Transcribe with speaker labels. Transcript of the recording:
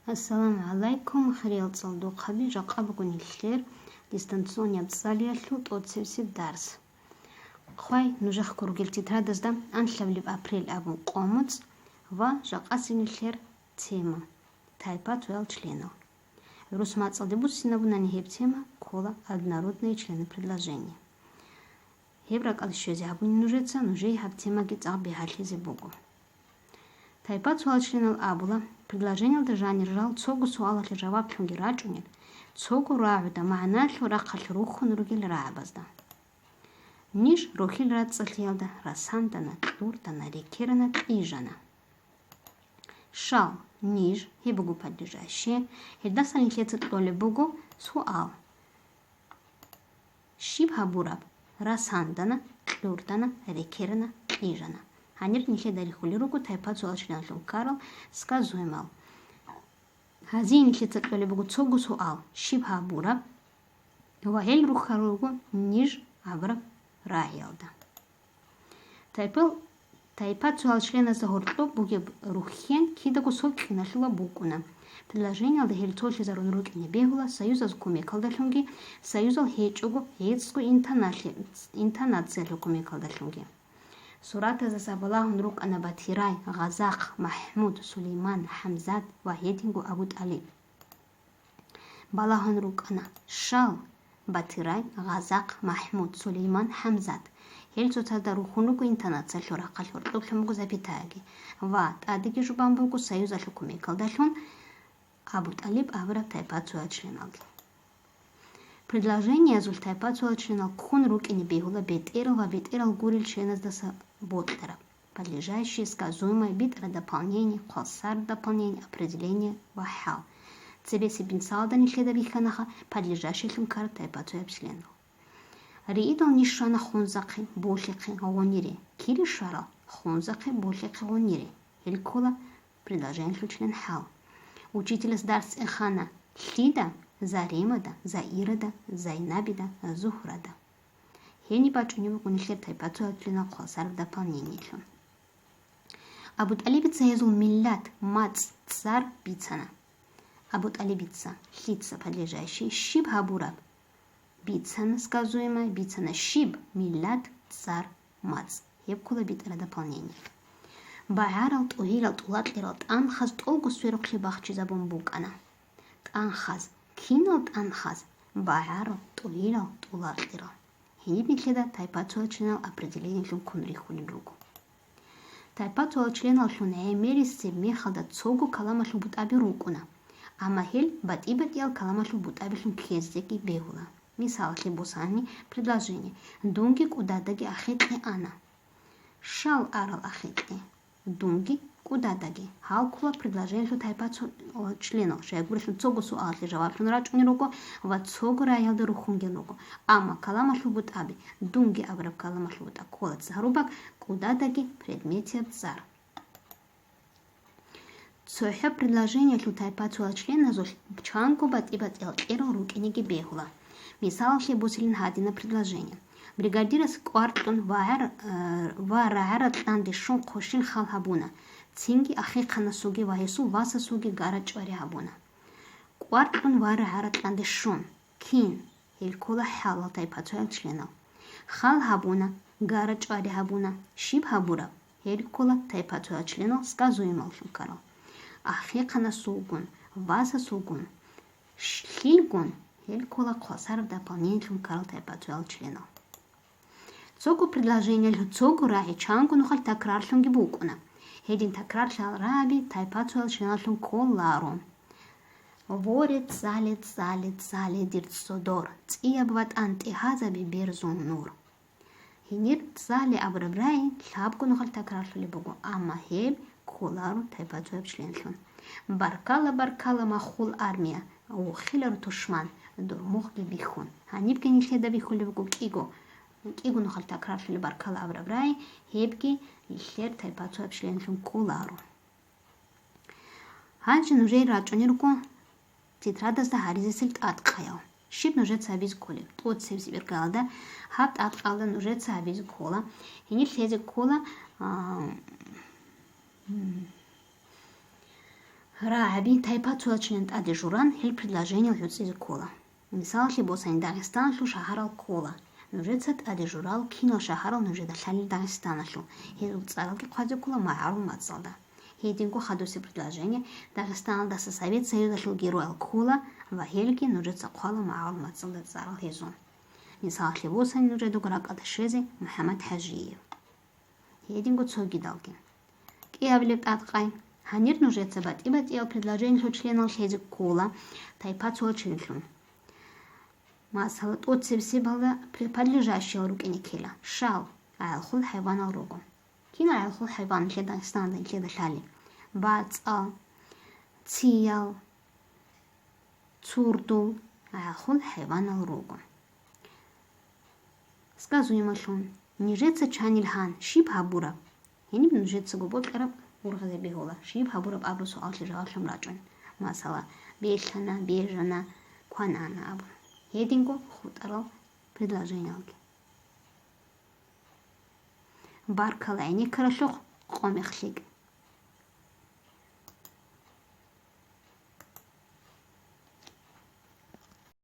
Speaker 1: Ассаламу алейкум, хрел цалдуқаби, жақабугуни хлер, дистанциония бцалиялу, тотсевси дарс. Хвай, нужах кургил тетрадазда, аншлавлив апрель абу комуц, ва жақасини хлер тема. Тайпа 12 членов. Русмацалдебус синабунани хеб тема, кола однородные члены предложения. Хебрак алшёзи абуни нужеца, нужей хаб тема гицах бихатлизи богу. Тайпа 12 членов абула, предложение держания ржал, цогу суалах ли жаваб тлунги рачунил, цогу равида, ма'натлу рақал рухун ругил рабазда. Ниш рухил рацалиялда, расандана, тлурдана, рекерана, ижана. Шал, ниш, хибугу подлежащее, хидасан лихецет лоли бугу, суал. Шибха бураб, расандана, тлурдана, рекерана, ижана. Ханир нихе дали хулируку тайпа 12 членов Карл сказуемал. Хази нихе цеклали бугу цогу суал. Шибха бураб. Вахель рухаругу ниж абраб рахилда. Тайпа 12 члена загортло буге рухен кидагу соки нашла букуна. Предложение алда хельцоши зарун руки не бегула, союза с кумекалдалунги, союзал хечугу хецку интонация кумекалдалунги. Сурата за Сабалахун рук Анабатирай, Газах, Махмуд, Сулейман, Хамзат, Вахедингу Абу Талиб. Балахун рук Ана, Шал, Батирай, Газах, Махмуд, Сулейман, Хамзат. Хельцу цадарухун руку интонация лора калюр, топлюмгу запитаги. Ват, адыги жубамбугу союза лукуми калдалун, Абу Талиб Абра тайпа 12 членов. Предложение зул тайпа 12 членов кун руки не бегула бетерал гурил членов даса боттера. Подлежащие сказуемое битра дополнение, косар дополнение, определение, вахал. Цебеси бинсалда не хледавиханаха, подлежащий лумкар тайпа 12 членов. Риидал нишана хунзакы, бошликы, гонири. Кири шарал, хунзакы, бошликы, гонири. Илькола, предложение член хал. Учитель сдарс эхана, хлида, Заремада, Заирада, Зайнабида, Зухрада. Хени бачуниву кунихлер тайпа 12 членов косар в дополнение. Абу Талибица езул миллят, мац, цар, бицана. Абу Талибица, хлица подлежащий, шиб хабураб. Бицана, сказуемая, бицана, шиб, миллят, цар, мац. Ебкула битара дополнение. Бааралт, угиралт, улатлиралт, анхаз, толгу сверок хлебахчи забомбукана. Анхаз. Киналт анхаз, баарал, тулирал, тулатлирал. Хинибни кледа тайпа 12 членов определение лун кунри хулин руку. Тайпа 12 членов лун эмерисе мехалда цогу калама лун бутаби рукуна. Амахель батибатиял калама лун бутаби лун кездеки бегула. Мисал хлебусани предложение. Дунги кудадаги ахетли ана. Шал арал ахетли. Дунги кудадаги. Халкула предложение лун тайпа членов. Шайгур лун цогу суатли жаваб лун рачуни руку. Ва цогу раялда рухунген руку. Ама калама лун бутаби. Дунги абраб калама лун бута. Колат зарубак. Кудадаги предметия цар. Цохя предложение лун тайпа 12 членов зош чанку батибатил эро рукинеги бегула. Мисал хлебусилин хадина предложение. Бригадир с квартун ваарат ландишун кошин халхабуна. Цинги ахиқана суги ваесу васа суги гарачвари хабуна. Квартун ваарат ландишун. Кин. Илкула хала тайпа 12 членов. Халхабуна. Гарачвари хабуна. Шиб хабура. Илкула тайпа 12 членов. Сказуемал шумкарал. Ахиқана сугун. Васа сугун. Шлигун. Илкула косар в дополнение шумкарал тайпа 12 членов. Цогу предложение цогу рахи чангу нухаль такрар шунги букуна. Хедин такрар шал раби тайпа 12 членов шун коллару. Ворит залит дирт содор. Циябват антихаза бибер зун нур. Хинир зали абрабрай лабку нухаль такрар шули бугу. Ама хеб коллару тайпа 12 членов шун. Баркала махул армия. Ухилар тушман. Дурмухли бихун. Ханибки нихеда бихули бугу киго. Кигу нухал такрар шули баркала абрабрай. Хебки лихер тайпа 12 членов шун коллару. Ханчи нужей рачуни руку тетрадазда харизисилт атқаял. Шиб нужет сабиз коли. Тот севзи бергалда. Хабт атқалда нужет сабиз кола. Хинил лези кола Раби тайпа цулачинент ади журан хель предложение льюци кола. Мисал босани Дагестан шу шахарал кола. Нужецат ади журал кино шахарал нужеда шали Дагестана шу. Хел царалки квази кола маару мацалда. Хединго хадуси предложение Дагестан даса Совет Союза шу героя кола ва хельки нужеца квала маару мацалда царал хезон. Мисал босани нужеду грак адашези Мухаммад Хажиев. Хединго цоги далки. Киавлет атқай. Ханир нужеца батибатиал предложение шу членов хези кола тайпа цулачинлун. Масала тот сибсибала подлежащего рукини кела. Шал алхул хайвана ругу. Кина алхул хайван для Дагестана для дали. Бацал, циял, цурду алхул хайвана ругу. Сказуем шлун. Нижеца чанильхан шип хабура. Я не нижеца губот караб ургазе бегола. Шип хабура абрусу алхи жаглам раджун. Масала бешлана бежана кванана абу. Хединго хутарал предложение. Баркалайни карашох комехлиг.